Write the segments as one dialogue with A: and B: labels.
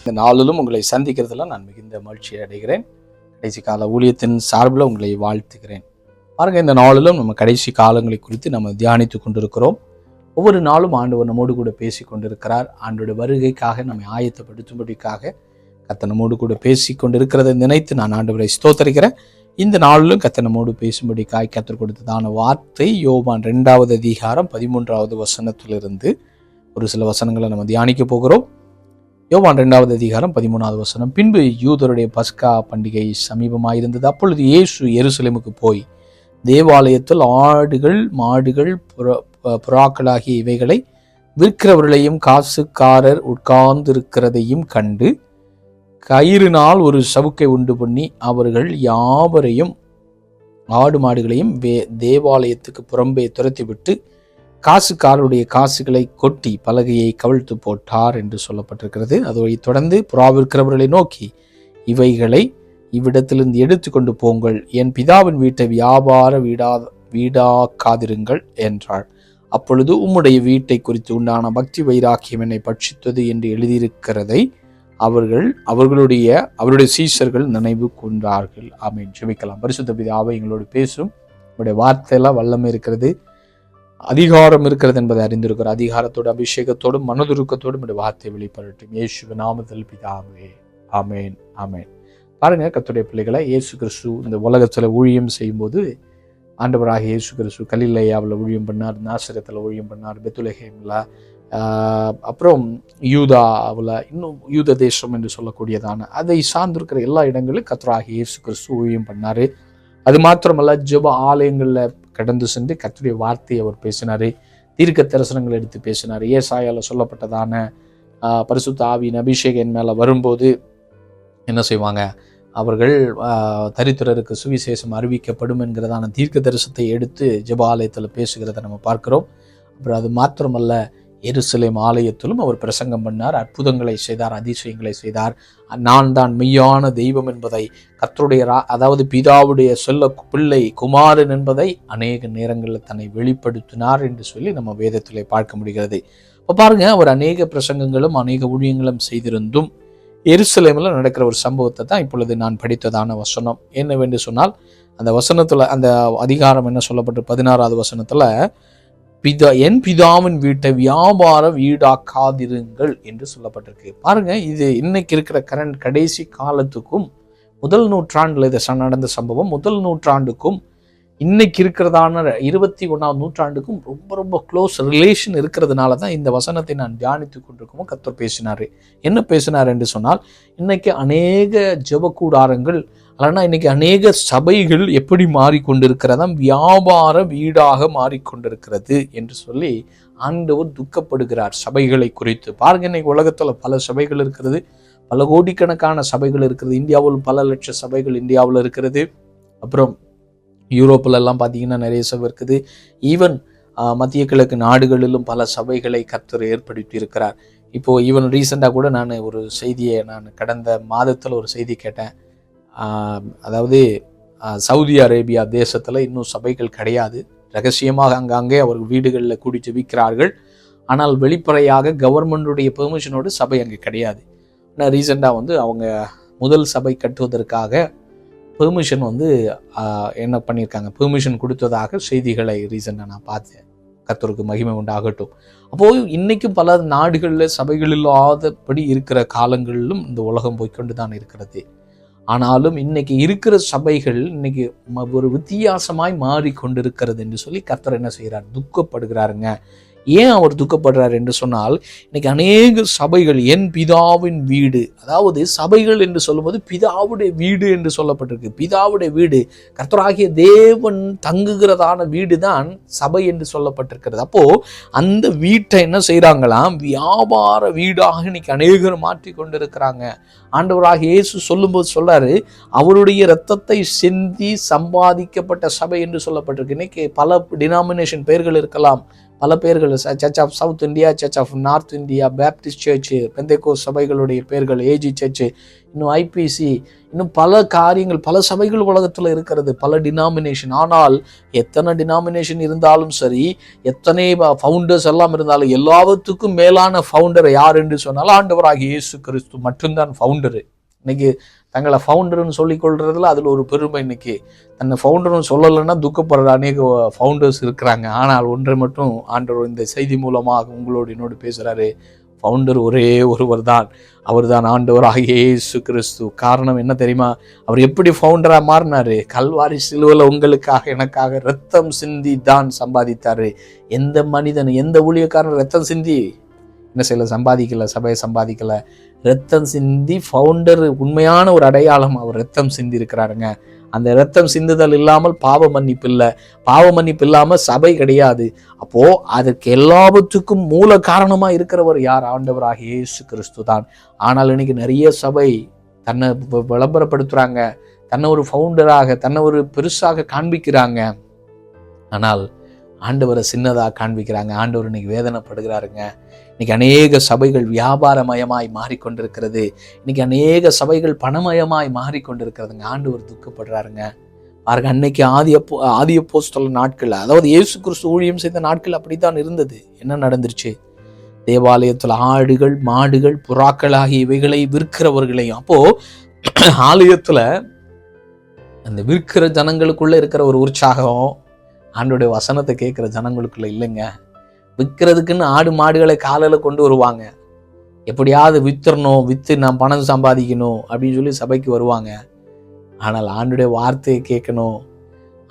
A: இந்த நாளிலும் உங்களை சந்திக்கிறதுல நான் மிகுந்த மகிழ்ச்சியை அடைகிறேன். கடைசி கால ஊழியத்தின் சார்பில் உங்களை வாழ்த்துகிறேன். பாருங்க, இந்த நாளிலும் நம்ம கடைசி காலங்களை குறித்து நம்ம தியானித்து கொண்டிருக்கிறோம். ஒவ்வொரு நாளும் ஆண்டவர் நம்மோடு கூட பேசி கொண்டிருக்கிறார். ஆண்டோட வருகைக்காக நம்மை ஆயத்தப்படுத்தும்படிக்காக கர்த்தர் நம்மோடு கூட பேசி கொண்டிருக்கிறதை நினைத்து நான் ஆண்டவரை ஸ்தோத்தரிக்கிறேன். இந்த நாளிலும் கர்த்தர் நம்மோடு பேசும்படிக்காக கர்த்தர் கொடுத்ததான வார்த்தை யோவான் 2வது அதிகாரம் 13வது வசனத்திலிருந்து ஒரு சில வசனங்களை நம்ம தியானிக்க போகிறோம். யோவான் 2வது அதிகாரம் 13வது வசனம். பின்பு யூதருடைய பஸ்கா பண்டிகை சமீபமாயிருந்தது. அப்பொழுது இயேசு எருசலேமுக்கு போய் தேவாலயத்தில் ஆடுகள், மாடுகள், புறாக்களாகிய இவைகளை விற்கிறவர்களையும் காசுக்காரர் உட்கார்ந்திருக்கிறதையும் கண்டு கயிறினால் ஒரு சவுக்கை உண்டு பண்ணி அவர்கள் யாவரையும் ஆடு மாடுகளையும் தேவாலயத்துக்கு புறம்பே துரத்திவிட்டு காசுக்காரருடைய காசுகளை கொட்டி பலகையை கவிழ்த்து போட்டார் என்று சொல்லப்பட்டிருக்கிறது. அதை தொடர்ந்து புறாவிற்கிறவர்களை நோக்கி, இவைகளை இவ்விடத்திலிருந்து எடுத்து கொண்டு போங்கள், என் பிதாவின் வீட்டை வியாபார வீடாக்காதிருங்கள் என்றாள். அப்பொழுது உம்முடைய வீட்டை குறித்து உண்டான பக்தி வைராக்கியம் என்னை பட்சித்தது என்று எழுதியிருக்கிறதை அவருடைய சீஷர்கள் நினைவு கொண்டார்கள். ஆமென். ஜெபிக்கலாம். பரிசுத்த பிதாவே, எங்களோடு பேசும் உங்களுடைய வார்த்தையெல்லாம் வல்லமை இருக்கிறது, அதிகாரம் இருக்கிறது என்பதை அறிந்திருக்கிறோம். அதிகாரத்தோடு, அபிஷேகத்தோடும், மனதுருக்கத்தோடும் இந்த வார்த்தை வெளிப்படட்டும். இயேசுவின் நாமத்தில் பிதாவே, ஆமேன், ஆமேன். பாருங்க, கர்த்தருடைய பிள்ளைகளை, இயேசு கிறிஸ்து இந்த உலகத்துல ஊழியம் செய்யும்போது ஆண்டவராக இயேசு கிறிஸ்து கலிலேயாவில் ஊழியம் பண்ணார், நாசரத்தில் ஊழியம் பண்ணார், பெத்லகேம்ல, அப்புறம் யூதாவில், இன்னும் யூத தேசம் என்று சொல்லக்கூடியதான அதை சார்ந்திருக்கிற எல்லா இடங்களிலும் கர்த்தராக இயேசு கிறிஸ்து ஊழியம் பண்ணாரு. அது மாத்திரமல்ல, ஜெப ஆலயங்களில் கடந்து சென்று கர்த்தருடைய வார்த்தையை அவர் பேசினார், தீர்க்க தரிசனங்கள் எடுத்து பேசினார். ஏசாயால சொல்லப்பட்டதான பரிசுத்த ஆவியின் அபிஷேகம் மேலே வரும்போது என்ன செய்வாங்க, அவர்கள் தரித்திரருக்கு சுவிசேஷம் அறிவிக்கப்படும் என்கிறதான தீர்க்க தரிசனத்தை எடுத்து ஜெப ஆலயத்தில் பேசுகிறத நம்ம பார்க்கிறோம். அப்புறம் அது மாத்திரமல்ல, எருசலேம் ஆலயத்திலும் அவர் பிரசங்கம் பண்ணார், அற்புதங்களை செய்தார், அதிசயங்களை செய்தார். நான் தான் மெய்யான தெய்வம் என்பதை, கர்த்தருடைய அதாவது பிதாவுடைய சொல்ல பிள்ளை குமாரன் என்பதை அநேக நேரங்களில் தன்னை வெளிப்படுத்தினார் என்று சொல்லி நம்ம வேதத்திலே பார்க்க முடிகிறது. இப்போ பாருங்க, அவர் அநேக பிரசங்கங்களும் அநேக ஊழியங்களும் செய்திருந்தும் எருசலேமில் நடக்கிற ஒரு சம்பவத்தை தான் இப்பொழுது நான் படித்ததான வசனம். என்னவென்று சொன்னால், அந்த வசனத்தில், அந்த அதிகாரம் என்ன சொல்லப்பட்டு 16வது வசனத்தில், என் பிதாவின் வீட்டை வியாபார வீடாக்காதிருங்கள் என்று சொல்லப்பட்டிருக்கு. பாருங்க, இது இன்னைக்கு இருக்கிற கடைசி காலத்துக்கும் முதல் நூற்றாண்டுல இது நடந்த சம்பவம், முதல் நூற்றாண்டுக்கும் இன்னைக்கு இருக்கிறதான 21ஆம் நூற்றாண்டுக்கும் ரொம்ப ரொம்ப க்ளோஸ் ரிலேஷன் இருக்கிறதுனால தான் இந்த வசனத்தை நான் தியானித்து கொண்டிருக்கோம். கர்த்தர் பேசினாரு. என்ன பேசினார் என்று சொன்னால், இன்னைக்கு அநேக ஜெபக்கூடாரங்கள், அல்லனா இன்னைக்கு அநேக சபைகள் எப்படி மாறிக்கொண்டிருக்கிறதா, வியாபார வீடாக மாறிக்கொண்டிருக்கிறது என்று சொல்லி ஆண்டவர் துக்கப்படுகிறார் சபைகளை குறித்து. பாருங்க, இன்னைக்கு உலகத்துல பல சபைகள் இருக்கிறது, பல கோடிக்கணக்கான சபைகள் இருக்கிறது. இந்தியாவில் பல லட்ச சபைகள் இந்தியாவில் இருக்கிறது. அப்புறம் யூரோப்பில் எல்லாம் பார்த்தீங்கன்னா நிறைய சபை இருக்குது. ஈவன் மத்திய கிழக்கு நாடுகளிலும் பல சபைகளை கர்த்தர் ஏற்படுத்தி இருக்கிறார். இப்போது ஈவன் ரீசெண்டாக கூட நான் ஒரு செய்தியை, நான் கடந்த மாதத்தில் ஒரு செய்தி கேட்டேன். அதாவது சவுதி அரேபியா தேசத்தில் இன்னும் சபைகள் கிடையாது. ரகசியமாக அங்கங்கே அவர்கள் வீடுகளில் கூடி ஜெபிக்கிறார்கள். ஆனால் வெளிப்படையாக கவர்மெண்டுடைய பெர்மிஷனோடு சபை அங்கே கிடையாது. ஆனால் ரீசெண்டாக அவங்க முதல் சபை கட்டுவதற்காக பெர்மிஷன் என்ன பண்ணியிருக்காங்க, பெர்மிஷன் கொடுத்ததாக செய்திகளை ரீசெண்டாக நான் பார்த்தேன். கர்த்தருக்கு மகிமை உண்டாகட்டும். அப்போது இன்றைக்கும் பல நாடுகளில் சபைகள் இல்லாதபடி இருக்கிற காலங்களிலும் இந்த உலகம் போய்கொண்டு தான் இருக்கிறது. ஆனாலும் இன்னைக்கு இருக்கிற சபைகள் இன்னைக்கு ஒரு வித்தியாசமாய் மாறிக்கொண்டிருக்கிறது என்று சொல்லி கர்த்தர் என்ன செய்கிறார், துக்கப்படுகிறாருங்க. ஏன் அவர் துக்கப்படுறார் என்று சொன்னால், இன்னைக்கு அநேக சபைகள் என் பிதாவின் வீடு, அதாவது சபைகள் என்று சொல்லும்போது பிதாவுடைய வீடு என்று சொல்லப்பட்டிருக்கு. பிதாவுடைய வீடு, கர்த்தராகிய தேவன் தங்குகிறதான வீடு தான் சபை என்று சொல்லப்பட்டிருக்கிறது. அப்போ அந்த வீட்டை என்ன செய்யறாங்களாம், வியாபார வீடாக இன்னைக்கு அநேகர் மாற்றி கொண்டிருக்கிறாங்க. ஆண்டவராக இயேசு சொல்லும்போது சொல்றாரு, அவருடைய இரத்தத்தை சிந்தி சம்பாதிக்கப்பட்ட சபை என்று சொல்லப்பட்டிருக்கு. இன்னைக்கு பல டினாமினேஷன் பெயர்கள் இருக்கலாம், பல பேர்கள், church of south India, church of north India, baptist church, பெந்தேகோஸ்து சபைகளுடைய பேர்கள், ஏஜி சர்ச்சு, இன்னும் ஐபிசி, இன்னும் பல காரியங்கள், பல சபைகள் உலகத்தில் இருக்கிறது, பல டினாமினேஷன். ஆனால் எத்தனை டினாமினேஷன் இருந்தாலும் சரி, எத்தனை ஃபவுண்டர்ஸ் எல்லாம் இருந்தாலும், எல்லாத்துக்கும் மேலான ஃபவுண்டர் யார் என்று சொன்னால் ஆண்டவராகிய இயேசு கிறிஸ்து மட்டும்தான் ஃபவுண்டரு. இன்னைக்கு தங்களை ஃபவுண்டர்னு சொல்லிக் கொள்றதுல அதில் ஒரு பெருமை. இன்னைக்கு தன்னை ஃபவுண்டர்னு சொல்லலைன்னா துக்கப்படுற அநேக ஃபவுண்டர்ஸ் இருக்கிறாங்க. ஆனால் ஒன்றை மட்டும் ஆண்டவர் இந்த செய்தி மூலமாக உங்களோடு என்னோடு பேசுகிறாரு. ஃபவுண்டர் ஒரே ஒருவர் தான், அவர் தான் ஆண்டவராகிய இயேசு கிறிஸ்து. காரணம் என்ன தெரியுமா? அவர் எப்படி ஃபவுண்டராக மாறினாரு? கல்வாரி சிலுவையில் உங்களுக்காக எனக்காக ரத்தம் சிந்தி தான் சம்பாதித்தாரு. எந்த மனிதன், எந்த ஊழியக்காரன் ரத்தம் சிந்தி என்ன செய்யல? சம்பாதிக்கல, சபையை சம்பாதிக்கல. ரத்தம் சிந்தி ஃபவுண்டர் உண்மையான ஒரு அடையாளம். அவர் ரத்தம் சிந்தி இருக்கிறாருங்க. அந்த ரத்தம் சிந்துதல் இல்லாமல் பாவ மன்னிப்பு இல்லை, பாவ மன்னிப்பு இல்லாமல் சபை கிடையாது. அப்போ அதற்கு எல்லாவற்றுக்கும் மூல காரணமா இருக்கிறவர் யார்? ஆண்டவராகிய இயேசு கிறிஸ்து தான். ஆனால் இன்னைக்கு நிறைய சபை தன்னை விளம்பரப்படுத்துறாங்க, தன்னை ஒரு ஃபவுண்டராக, தன்னை ஒரு பெருசாக காண்பிக்கிறாங்க. ஆனால் ஆண்டவரை சின்னதாக காண்பிக்கிறாங்க. ஆண்டவர் இன்னைக்கு வேதனைப்படுகிறாருங்க. இன்னைக்கு அநேக சபைகள் வியாபாரமயமாய் மாறிக்கொண்டிருக்கிறது. இன்னைக்கு அநேக சபைகள் பணமயமாய் மாறிக்கொண்டிருக்கிறதுங்க. ஆண்டவர் துக்கப்படுறாருங்க. பாருங்க, அன்னைக்கு ஆதி அப்போஸ்தலர் நாட்கள், அதாவது இயேசு கிறிஸ்து ஊழியம் செய்த நாட்கள் அப்படித்தான் இருந்தது. என்ன நடந்துருச்சு? தேவாலயத்தில் ஆடுகள், மாடுகள், புறாக்கள் ஆகிய இவைகளை விற்கிறவர்களையும், அப்போ ஆலயத்துல அந்த விற்கிற ஜனங்களுக்குள்ள இருக்கிற ஒரு உற்சாகம் ஆண்டோடைய வசனத்தை கேட்கிற ஜனங்களுக்குள்ள இல்லைங்க. விற்கிறதுக்குன்னு ஆடு மாடுகளை காலையில் கொண்டு வருவாங்க. எப்படியாவது வித்துறணும், விற்று நான் பணம் சம்பாதிக்கணும் அப்படின்னு சொல்லி சபைக்கு வருவாங்க. ஆனால் ஆண்டுடைய வார்த்தையை கேட்கணும்,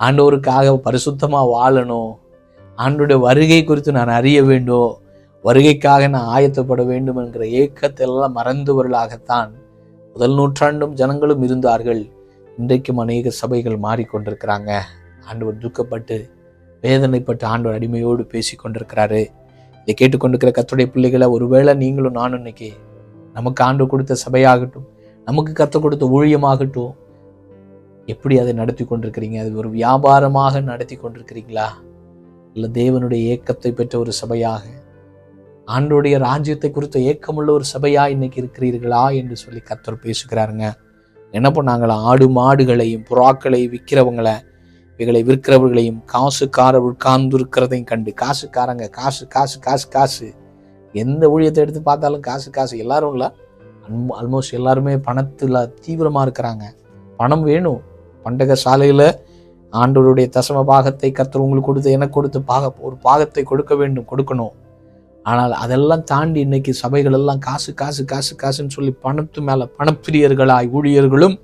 A: ஆண்டவருக்காக பரிசுத்தமாக வாழணும், ஆண்டுடைய வருகை குறித்து நான் அறிய வேண்டும், வருகைக்காக நான் ஆயத்தப்பட வேண்டும் என்கிற ஏக்கத்தெல்லாம் மறந்தவர்களாகத்தான் முதல் நூற்றாண்டும் ஜனங்களும் இருந்தார்கள். இன்றைக்கும் அநேக சபைகள் மாறிக்கொண்டிருக்கிறாங்க. ஆண்டவர் துக்கப்பட்டு வேதனைப்பட்டு ஆண்டவர் அடிமையோடு பேசி கொண்டிருக்கிறாரு. இதை கேட்டுக்கொண்டிருக்கிற கர்த்தருடைய பிள்ளைகளை, ஒருவேளை நீங்களும் நானும் இன்னைக்கு நமக்கு ஆண்டு கொடுத்த சபையாகட்டும், நமக்கு கர்த்தர் கொடுத்த ஊழியமாகட்டும், எப்படி அதை நடத்தி கொண்டிருக்கிறீங்க? அது ஒரு வியாபாரமாக நடத்தி கொண்டிருக்கிறீங்களா? இல்லை தேவனுடைய ஏக்கத்தை பெற்ற ஒரு சபையாக, ஆண்டோடைய ராஜ்யத்தை குறித்த ஏக்கமுள்ள ஒரு சபையா இன்னைக்கு இருக்கிறீர்களா என்று சொல்லி கர்த்தர் பேசுகிறாருங்க. என்ன பண்ணாங்களா? ஆடு மாடுகளையும் புறாக்களையும் விற்கிறவங்களை, இவைகளை விற்கிறவர்களையும், காசுக்காரர் உட்கார்ந்து இருக்கிறதையும் கண்டு, காசுக்காரங்க, காசு காசு காசு காசு, எந்த ஊழியத்தை எடுத்து பார்த்தாலும் காசு காசு. எல்லாரும் இல்லை, ஆல்மோஸ்ட் எல்லாருமே பணத்தில் தீவிரமாக இருக்கிறாங்க. பணம் வேணும். பண்டக சாலையில் ஆண்டவருடைய தசம பாகத்தை கர்த்தர் உங்களுக்கு கொடுத்து, எனக்கு கொடுத்து ஒரு பாகத்தை கொடுக்க வேண்டும், கொடுக்கணும். ஆனால் அதெல்லாம் தாண்டி இன்னைக்கு சபைகள் எல்லாம் காசு காசு காசு காசுன்னு சொல்லி பணத்து மேலே பணப்பிரியர்களாய் ஊழியர்களும்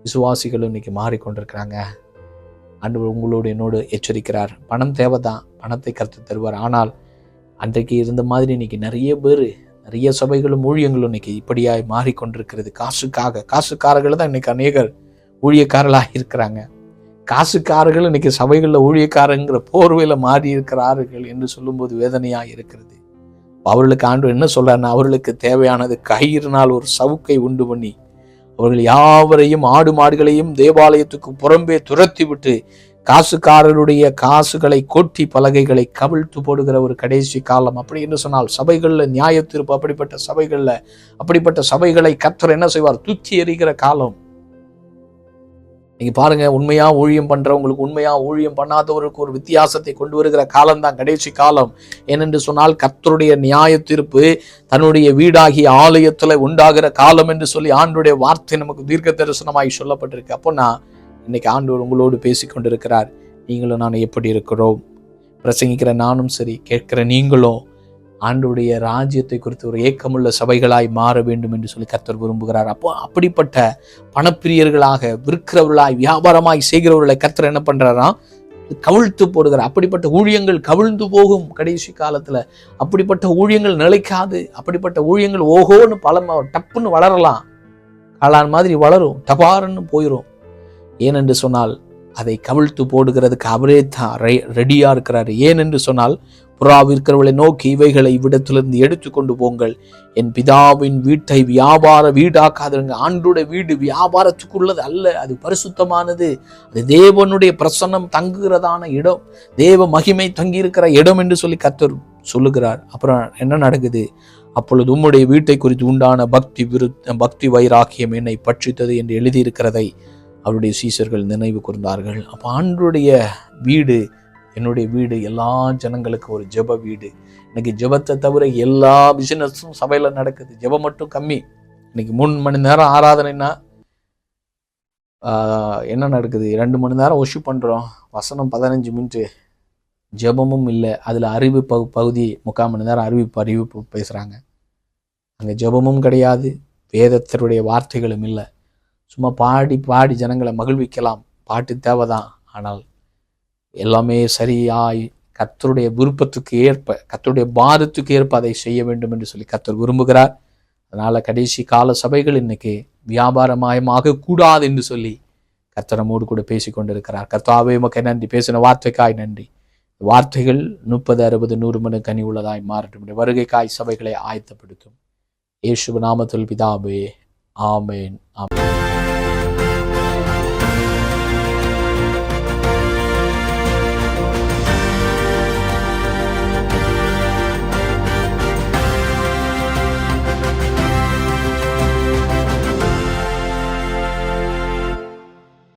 A: விசுவாசிகளும் இன்னைக்கு மாறிக்கொண்டிருக்கிறாங்க. ஆண்டவர் உங்களோடு என்னோடு எச்சரிக்கிறார். பணம் தேவைதான், பணத்தை கர்த்தர் தருவார். ஆனால் அன்றைக்கு இருந்த மாதிரி இன்னைக்கு நிறைய பேர், நிறைய சபைகளும் ஊழியங்களும் இன்னைக்கு இப்படியாய் மாறிக்கொண்டிருக்கிறது. காசுக்காரர்கள் தான் இன்னைக்கு அநேகர் ஊழியக்காரர்களாக இருக்கிறாங்க. காசுக்காரர்கள் இன்னைக்கு சபைகளில் ஊழியக்காரங்கிற போர்வையில் மாறி இருக்கிறார்கள் என்று சொல்லும்போது வேதனையாக இருக்கிறது. அவர்களுக்கு ஆண்டவர் என்ன சொல்றாருன்னா, அவர்களுக்கு தேவையானது கயிறினால் ஒரு சவுக்கை உண்டு பண்ணி அவர்கள் யாவரையும், ஆடு மாடுகளையும் தேவாலயத்துக்கு புறம்பே துரத்தி விட்டு காசுக்காரருடைய காசுகளை கொட்டி பலகைகளை கவிழ்த்து போடுகிற ஒரு கடைசி காலம். அப்படி என்று சொன்னால் சபைகளில் நியாய தீர்ப்பு, அப்படிப்பட்ட சபைகளை கர்த்தர் என்ன செய்வார்? தூக்கி எறிகிற காலம். நீங்க பாருங்க, உண்மையா ஊழியம் பண்றவங்களுக்கு, உண்மையா ஊழியம் பண்ணாதவருக்கு ஒரு வித்தியாசத்தை கொண்டு வருகிற காலம் தான் கடைசி காலம். ஏனென்று சொன்னால் கர்த்தருடைய நியாய தீர்ப்பு தன்னுடைய வீடாகிய ஆலயத்துல உண்டாகிற காலம் என்று சொல்லி ஆண்டவருடைய வார்த்தை நமக்கு தீர்க்க தரிசனமாய் சொல்லப்பட்டிருக்கு. அப்போ இன்னைக்கு ஆண்டவர் உங்களோடு பேசி கொண்டிருக்கிறார். நீங்களும் நான் எப்படி இருக்கிறோம்? பிரசங்கிக்கிற நானும் சரி, கேட்கிற நீங்களும் ஆண்டவருடைய ராஜ்யத்தை குறித்து ஒரு ஏக்கமுள்ள சபைகளாய் மாற வேண்டும் என்று சொல்லி கர்த்தர் விரும்புகிறார். அப்போ அப்படிப்பட்ட பணப்பிரியர்களாக, விற்கிறவர்களாய், வியாபாரமாய் செய்கிறவர்களை கர்த்தர் என்ன பண்றாரா? கவிழ்த்து போடுகிறார். அப்படிப்பட்ட ஊழியங்கள் கவிழ்ந்து போகும் கடைசி காலத்துல. அப்படிப்பட்ட ஊழியங்கள் நிலைக்காது. அப்படிப்பட்ட ஊழியங்கள் ஓஹோன்னு டப்புன்னு வளரலாம், காளான் மாதிரி வளரும், டபாருன்னு போயிடும். ஏனென்று சொன்னால் அதை கவிழ்த்து போடுகிறதுக்கு அவரே தான் ரெடியா இருக்கிறாரு. ஏனென்று சொன்னால் புறாவிற்கிறவர்களை நோக்கி இவைகளை இவ்விடத்திலிருந்து எடுத்துக்கொண்டு போங்கள், என் பிதாவின் வீட்டை வியாபார வீடாக்காதீங்க. ஆண்டுடைய வீடு வியாபாரத்துக்குள்ளது அல்ல, அது பரிசுத்தமானது. அது தேவனுடைய பிரசன்னம் தங்குகிறதான இடம், தேவ மகிமை தங்கியிருக்கிற இடம் என்று சொல்லி கர்த்தர் சொல்லுகிறார். அப்புறம் என்ன நடக்குது? அப்பொழுது உம்முடைய வீட்டை குறித்து உண்டான பக்தி வைராக்கியம் என்னை பட்சித்தது என்று எழுதியிருக்கிறதை அவருடைய சீஷர்கள் நினைவு கூர்ந்தார்கள். அப்போ ஆண்டுடைய வீடு, என்னுடைய வீடு எல்லா ஜனங்களுக்கு ஒரு ஜெப வீடு. இன்னைக்கு ஜெபத்தை தவிர எல்லா பிசினஸும் சபையில் நடக்குது, ஜெபம் மட்டும் கம்மி. இன்னைக்கு 3 மணி நேரம் ஆராதனைன்னா என்ன நடக்குது? 2 மணி நேரம் ஒர்ஷிப் பண்ணுறோம், வசனம் 15 மினிட்டு, ஜெபமும் இல்லை. அதில் அறிவிப்பு பகுதி 3/4 மணி நேரம் அறிவிப்பு பேசுகிறாங்க. அங்கே ஜெபமும் கிடையாது, வேதத்தினுடைய வார்த்தைகளும் இல்லை. சும்மா பாடி ஜனங்களை மகிழ்விக்கலாம், பாட்டு தேவைதான். ஆனால் எல்லாமே சரியாய் கர்த்தருடைய விருப்பத்துக்கு ஏற்ப, கர்த்தருடைய பாரத்துக்கு ஏற்ப அதை செய்ய வேண்டும் என்று சொல்லி கர்த்தர் விரும்புகிறார். அதனால் கடைசி கால சபைகள் இன்னைக்கு வியாபாரமயமாக கூடாது என்று சொல்லி கர்த்தர் நம்மோடு கூட பேசி கொண்டிருக்கிறார். கர்த்தாவே உமக்கு நன்றி, பேசின வார்த்தைக்காய் நன்றி. வார்த்தைகள் 30, 60, 100 மணி கனி உள்ளதாய் மாறட்டும். வருகைக்காய் சபைகளை ஆயத்தப்படுத்தும். இயேசு நாமத்தில் பிதாவே, ஆமேன், ஆமேன்.